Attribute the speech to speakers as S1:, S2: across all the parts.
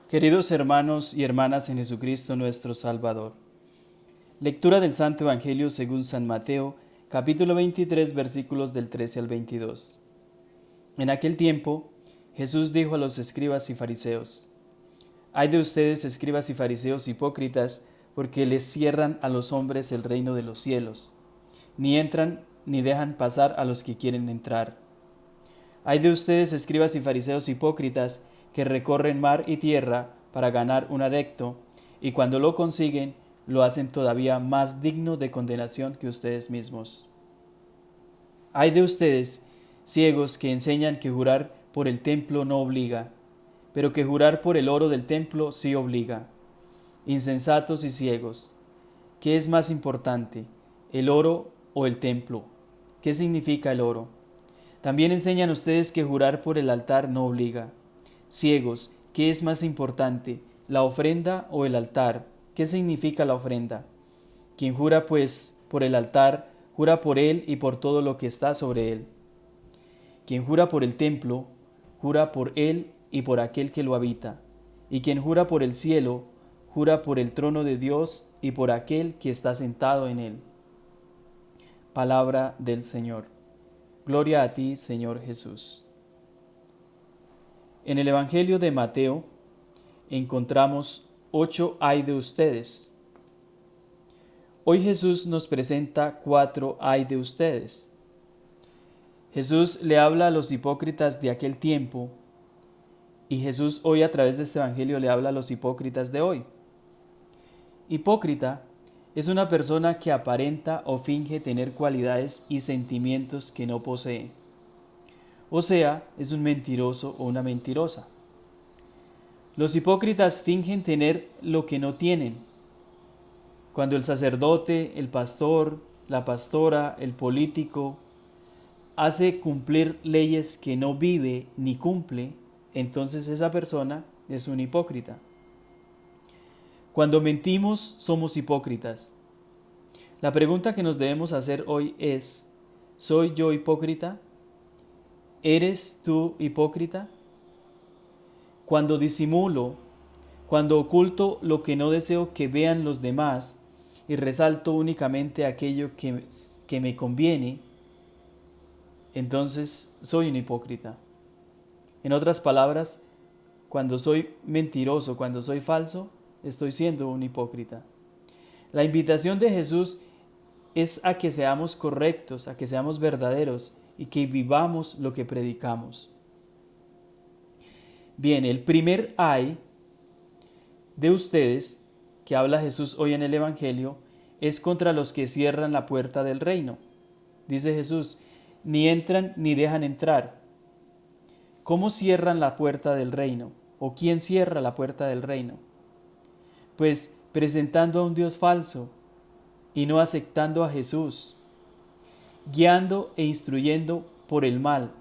S1: Queridos hermanos y hermanas en Jesucristo nuestro Salvador. Lectura del Santo Evangelio según San Mateo, capítulo 23, versículos del 13 al 22. En aquel tiempo, Jesús dijo a los escribas y fariseos: Ay de ustedes, escribas y fariseos hipócritas, porque les cierran a los hombres el reino de los cielos. Ni entran ni dejan pasar a los que quieren entrar. Ay de ustedes, escribas y fariseos hipócritas, que recorren mar y tierra para ganar un adepto, y cuando lo consiguen, lo hacen todavía más digno de condenación que ustedes mismos. Ay de ustedes, ciegos, que enseñan que jurar por el templo no obliga, pero que jurar por el oro del templo sí obliga. Insensatos y ciegos, ¿qué es más importante, el oro o el templo? ¿Qué significa el oro? También enseñan ustedes que jurar por el altar no obliga. Ciegos, ¿qué es más importante, la ofrenda o el altar? ¿Qué significa la ofrenda? Quien jura pues por el altar, jura por él y por todo lo que está sobre él. Quien jura por el templo, jura por él y por aquel que lo habita. Y quien jura por el cielo, jura por el trono de Dios y por aquel que está sentado en él. Palabra del Señor. Gloria a ti, Señor Jesús. En el Evangelio de Mateo encontramos 8 ay de ustedes. Hoy Jesús nos presenta 4 ay de ustedes. Jesús le habla a los hipócritas de aquel tiempo y Jesús hoy a través de este Evangelio le habla a los hipócritas de hoy. Hipócrita es una persona que aparenta o finge tener cualidades y sentimientos que no posee. O sea, es un mentiroso o una mentirosa. Los hipócritas fingen tener lo que no tienen. Cuando el sacerdote, el pastor, la pastora, el político hace cumplir leyes que no vive ni cumple, entonces esa persona es un hipócrita. Cuando mentimos, somos hipócritas. La pregunta que nos debemos hacer hoy es: ¿soy yo hipócrita? ¿Eres tú hipócrita? Cuando disimulo, cuando oculto lo que no deseo que vean los demás y resalto únicamente aquello que me conviene, entonces soy un hipócrita. En otras palabras, cuando soy mentiroso, cuando soy falso, estoy siendo un hipócrita. La invitación de Jesús es a que seamos correctos, a que seamos verdaderos y que vivamos lo que predicamos. Bien, el primer ay de ustedes, que habla Jesús hoy en el Evangelio, es contra los que cierran la puerta del reino. Dice Jesús: ni entran ni dejan entrar. ¿Cómo cierran la puerta del reino? ¿O quién cierra la puerta del reino? Pues presentando a un Dios falso y no aceptando a Jesús, guiando e instruyendo por el mal,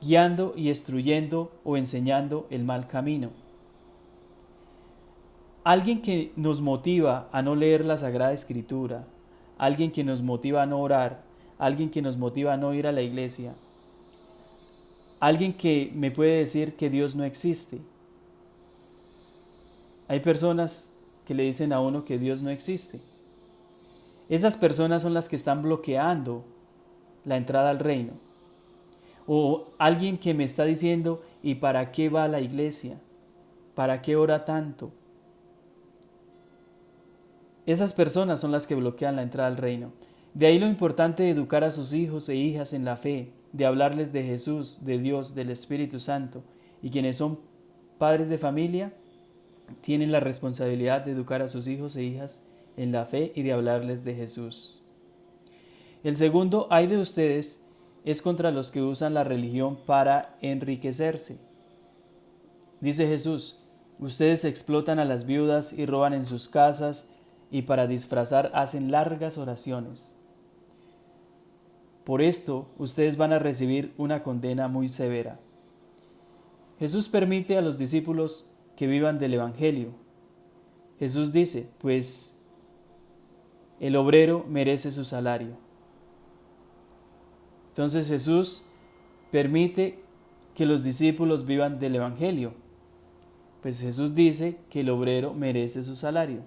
S1: guiando y instruyendo o enseñando el mal camino. Alguien que nos motiva a no leer la Sagrada Escritura, alguien que nos motiva a no orar, alguien que nos motiva a no ir a la iglesia, alguien que me puede decir que Dios no existe. Hay personas que le dicen a uno que Dios no existe. Esas personas son las que están bloqueando la entrada al reino. O alguien que me está diciendo: ¿y para qué va a la iglesia? ¿Para qué ora tanto? Esas personas son las que bloquean la entrada al reino. De ahí lo importante de educar a sus hijos e hijas en la fe, de hablarles de Jesús, de Dios, del Espíritu Santo. Y quienes son padres de familia tienen la responsabilidad de educar a sus hijos e hijas en la fe y de hablarles de Jesús. El segundo ay de ustedes es contra los que usan la religión para enriquecerse. Dice Jesús: ustedes explotan a las viudas y roban en sus casas, y para disfrazar hacen largas oraciones. Por esto ustedes van a recibir una condena muy severa. Jesús permite a los discípulos que vivan del Evangelio. Jesús dice: pues el obrero merece su salario. Entonces Jesús permite que los discípulos vivan del Evangelio. Pues Jesús dice que el obrero merece su salario.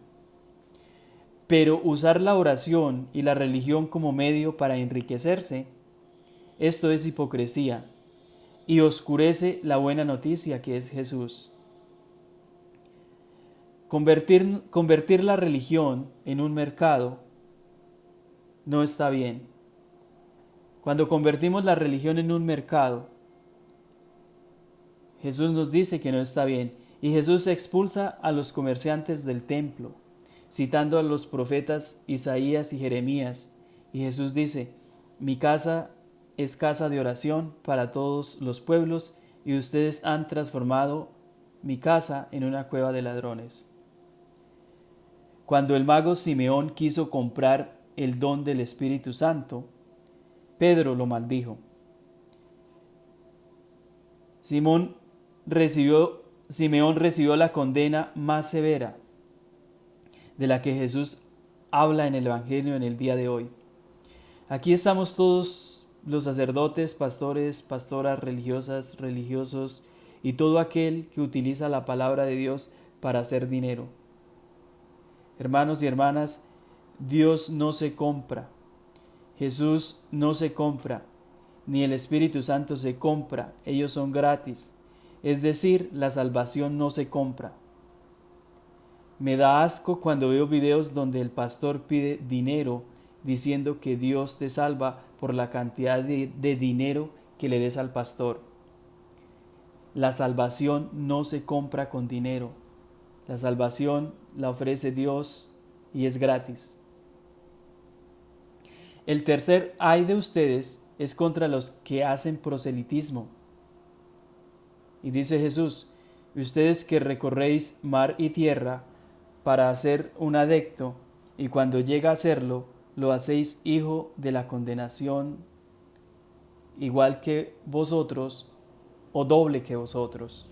S1: Pero usar la oración y la religión como medio para enriquecerse, esto es hipocresía y oscurece la buena noticia que es Jesús. Convertir la religión en un mercado no está bien. Cuando convertimos la religión en un mercado, Jesús nos dice que no está bien. Y Jesús expulsa a los comerciantes del templo, citando a los profetas Isaías y Jeremías. Y Jesús dice, mi casa es casa de oración para todos los pueblos, y ustedes han transformado mi casa en una cueva de ladrones. Cuando el mago Simeón quiso comprar el don del Espíritu Santo, Pedro lo maldijo. Simeón recibió la condena más severa de la que Jesús habla en el Evangelio en el día de hoy. Aquí estamos todos los sacerdotes, pastores, pastoras religiosas, religiosos y todo aquel que utiliza la palabra de Dios para hacer dinero. Hermanos y hermanas, Dios no se compra, Jesús no se compra, ni el Espíritu Santo se compra, ellos son gratis. Es decir, la salvación no se compra. Me da asco cuando veo videos donde el pastor pide dinero diciendo que Dios te salva por la cantidad de dinero que le des al pastor. La salvación no se compra con dinero. La salvación la ofrece Dios y es gratis. El tercer ay de ustedes es contra los que hacen proselitismo. Y dice Jesús, ustedes que recorréis mar y tierra para hacer un adecto, y cuando llega a serlo, lo hacéis hijo de la condenación, igual que vosotros, o doble que vosotros.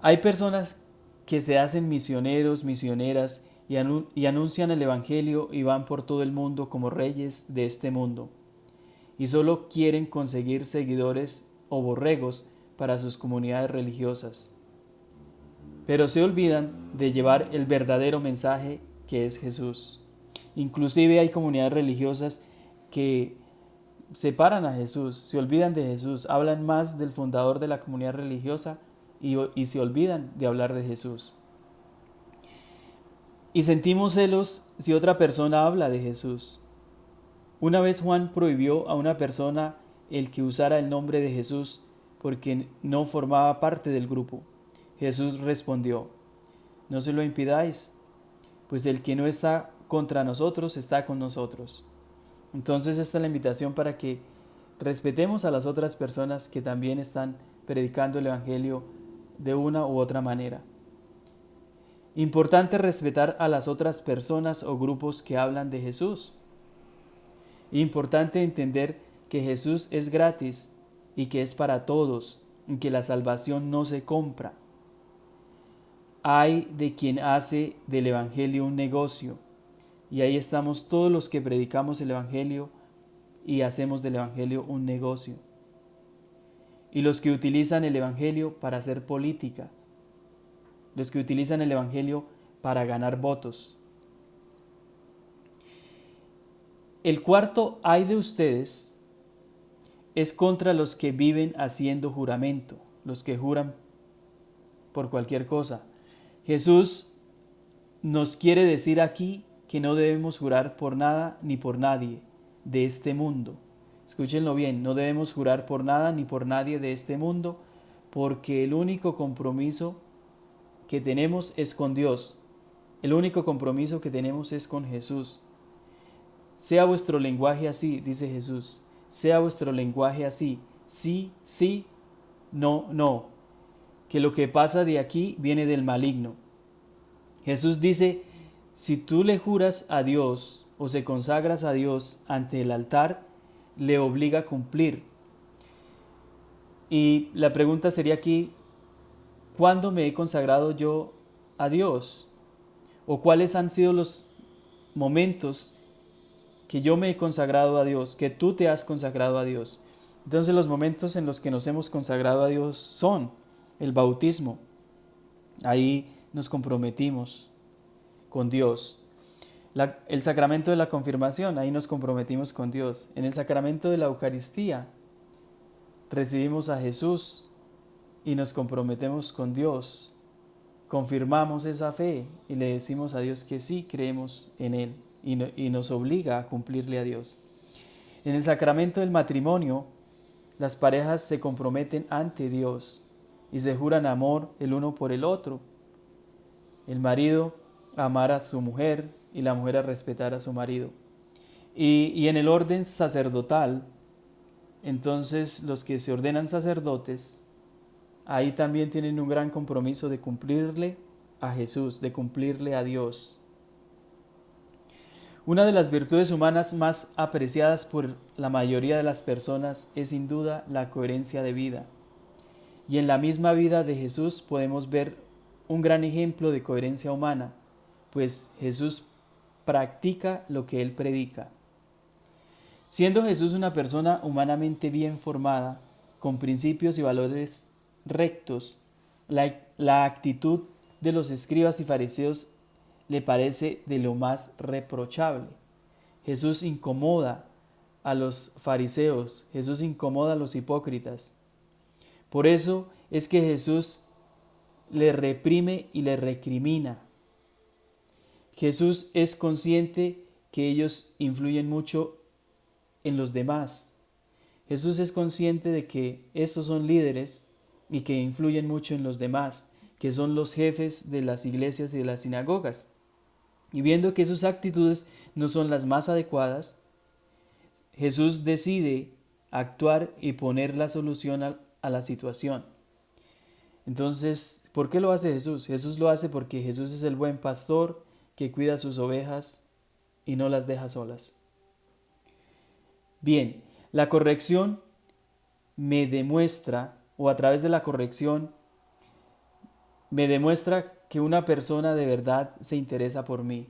S1: Hay personas que se hacen misioneros, misioneras, y anuncian el Evangelio y van por todo el mundo como reyes de este mundo, y solo quieren conseguir seguidores o borregos para sus comunidades religiosas. Pero se olvidan de llevar el verdadero mensaje que es Jesús. Inclusive hay comunidades religiosas que separan a Jesús, se olvidan de Jesús, hablan más del fundador de la comunidad religiosa y se olvidan de hablar de Jesús. Y sentimos celos si otra persona habla de Jesús. Una vez Juan prohibió a una persona el que usara el nombre de Jesús porque no formaba parte del grupo. Jesús respondió, no se lo impidáis, pues el que no está contra nosotros está con nosotros. Entonces esta es la invitación para que respetemos a las otras personas que también están predicando el Evangelio de una u otra manera. Importante respetar a las otras personas o grupos que hablan de Jesús. Importante entender que Jesús es gratis y que es para todos, y que la salvación no se compra. Hay de quien hace del Evangelio un negocio, y ahí estamos todos los que predicamos el Evangelio y hacemos del Evangelio un negocio. Y los que utilizan el Evangelio para hacer política, los que utilizan el Evangelio para ganar votos. El cuarto ay de ustedes es contra los que viven haciendo juramento, los que juran por cualquier cosa. Jesús nos quiere decir aquí que no debemos jurar por nada ni por nadie de este mundo. Escúchenlo bien, no debemos jurar por nada ni por nadie de este mundo, porque el único compromiso que tenemos es con Dios. El único compromiso que tenemos es con Jesús. Sea vuestro lenguaje así, dice Jesús. Sea vuestro lenguaje así. Sí, sí, no, no. Que lo que pasa de aquí viene del maligno. Jesús dice, si tú le juras a Dios o se consagras a Dios ante el altar, le obliga a cumplir. Y la pregunta sería aquí, ¿cuándo me he consagrado yo a Dios? ¿O cuáles han sido los momentos que yo me he consagrado a Dios, que tú te has consagrado a Dios? Entonces los momentos en los que nos hemos consagrado a Dios son el bautismo, Ahí nos comprometimos con Dios. El sacramento de la confirmación, ahí nos comprometimos con Dios. En el sacramento de la Eucaristía recibimos a Jesús y nos comprometemos con Dios. Confirmamos esa fe y le decimos a Dios que sí creemos en Él y nos obliga a cumplirle a Dios. En el sacramento del matrimonio, las parejas se comprometen ante Dios y se juran amor el uno por el otro. El marido a amar a su mujer y la mujer a respetar a su marido. Y en el orden sacerdotal, entonces los que se ordenan sacerdotes, ahí también tienen un gran compromiso de cumplirle a Jesús, de cumplirle a Dios. Una de las virtudes humanas más apreciadas por la mayoría de las personas es sin duda la coherencia de vida. Y en la misma vida de Jesús podemos ver un gran ejemplo de coherencia humana, pues Jesús practica lo que Él predica. Siendo Jesús una persona humanamente bien formada, con principios y valores rectos, la actitud de los escribas y fariseos le parece de lo más reprochable. Jesús incomoda a los fariseos, Jesús incomoda a los hipócritas. Por eso es que Jesús le reprime y le recrimina. Jesús es consciente que ellos influyen mucho en los demás. Jesús es consciente de que estos son líderes y que influyen mucho en los demás, que son los jefes de las iglesias y de las sinagogas. Y viendo que sus actitudes no son las más adecuadas, Jesús decide actuar y poner la solución a la situación. Entonces, ¿por qué lo hace Jesús? Jesús lo hace porque Jesús es el buen pastor que cuida sus ovejas y no las deja solas. Bien, la corrección me demuestra, o a través de la corrección, me demuestra que una persona de verdad se interesa por mí.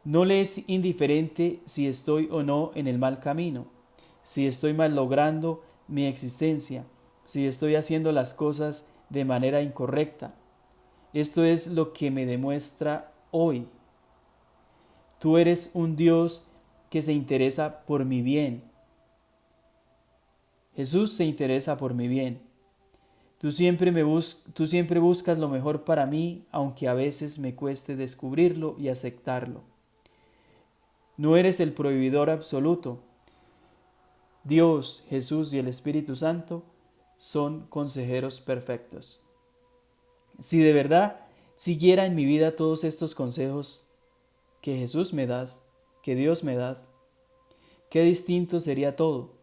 S1: No le es indiferente si estoy o no en el mal camino, si estoy mal logrando mi existencia, si estoy haciendo las cosas de manera incorrecta. Esto es lo que me demuestra hoy. Tú eres un Dios que se interesa por mi bien. Jesús se interesa por mi bien. Tú siempre buscas lo mejor para mí, aunque a veces me cueste descubrirlo y aceptarlo. No eres el prohibidor absoluto. Dios, Jesús y el Espíritu Santo son consejeros perfectos. Si de verdad siguiera en mi vida todos estos consejos que Jesús me da, que Dios me da, qué distinto sería todo.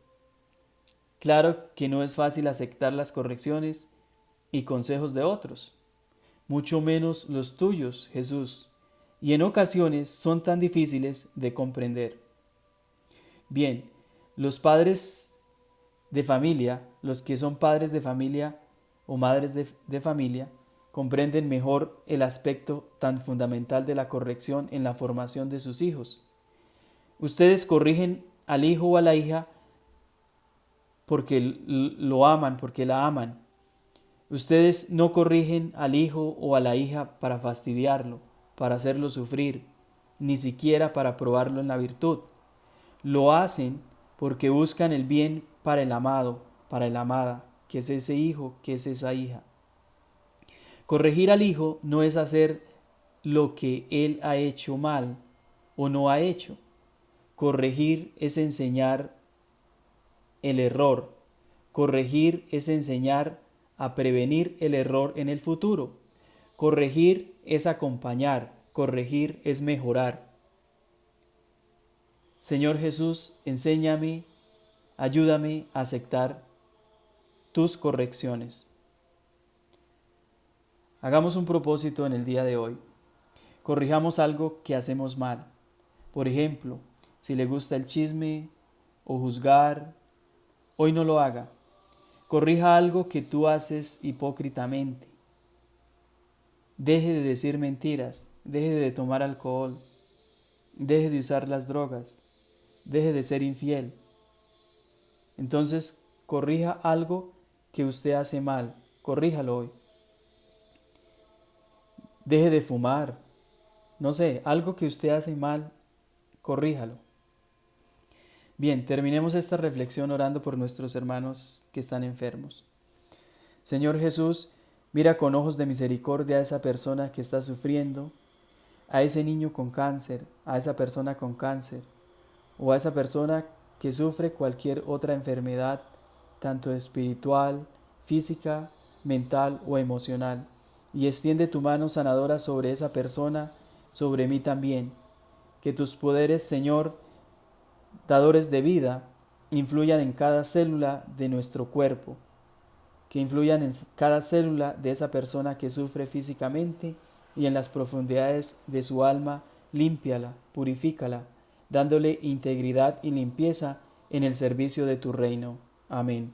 S1: Claro que no es fácil aceptar las correcciones y consejos de otros, mucho menos los tuyos, Jesús, y en ocasiones son tan difíciles de comprender. Bien, los padres de familia, los que son padres de familia o madres de familia, comprenden mejor el aspecto tan fundamental de la corrección en la formación de sus hijos. Ustedes corrigen al hijo o a la hija porque lo aman, porque la aman. Ustedes no corrigen al hijo o a la hija para fastidiarlo, para hacerlo sufrir, ni siquiera para probarlo en la virtud. Lo hacen porque buscan el bien para el amado, para la amada, que es ese hijo, que es esa hija. Corregir al hijo no es hacer lo que él ha hecho mal o no ha hecho. Corregir es enseñar el error. Corregir es enseñar a prevenir el error en el futuro. Corregir es acompañar. Corregir es mejorar. Señor Jesús, enséñame, ayúdame a aceptar tus correcciones. Hagamos un propósito en el día de hoy. Corrijamos algo que hacemos mal. Por ejemplo, si le gusta el chisme o juzgar, hoy no lo haga. Corrija algo que tú haces hipócritamente. Deje de decir mentiras, deje de tomar alcohol, deje de usar las drogas, deje de ser infiel. Entonces, corrija algo que usted hace mal, corríjalo hoy. deje de fumar, no sé, algo que usted hace mal, corríjalo. Bien, terminemos esta reflexión orando por nuestros hermanos que están enfermos. Señor Jesús, mira con ojos de misericordia a esa persona que está sufriendo, a ese niño con cáncer, a esa persona con cáncer, o a esa persona que sufre cualquier otra enfermedad, tanto espiritual, física, mental o emocional, y extiende tu mano sanadora sobre esa persona, sobre mí también. Que tus poderes, Señor, dadores de vida, influyan en cada célula de nuestro cuerpo, que influyan en cada célula de esa persona que sufre físicamente y en las profundidades de su alma, límpiala, purifícala, dándole integridad y limpieza en el servicio de tu reino. Amén.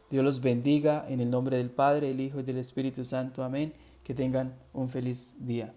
S1: Dios los bendiga en el nombre del Padre, el Hijo y del Espíritu Santo. Amén. Que tengan un feliz día.